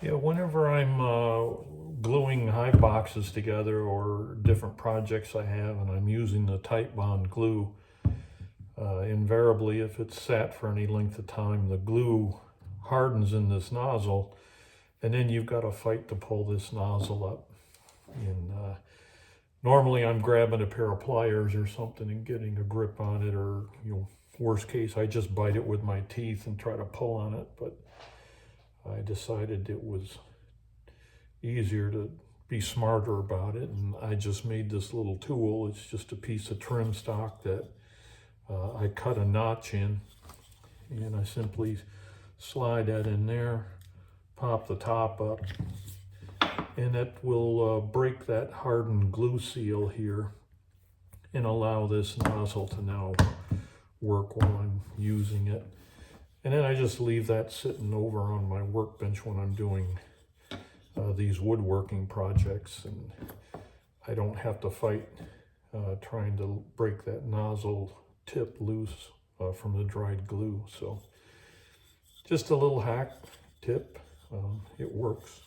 Yeah, whenever I'm gluing hive boxes together or different projects I have and I'm using the Titebond glue, invariably if it's sat for any length of time, the glue hardens in this nozzle and then you've got to fight to pull this nozzle up. And normally I'm grabbing a pair of pliers or something and getting a grip on it, or worst case I just bite it with my teeth and try to pull on it, but I decided it was easier to be smarter about it, and I just made this little tool. It's just a piece of trim stock that I cut a notch in, and I simply slide that in there, pop the top up, and that will break that hardened glue seal here and allow this nozzle to now work while I'm using it. And then I just leave that sitting over on my workbench when I'm doing these woodworking projects, and I don't have to fight trying to break that nozzle tip loose from the dried glue. So just a little hack tip, it works.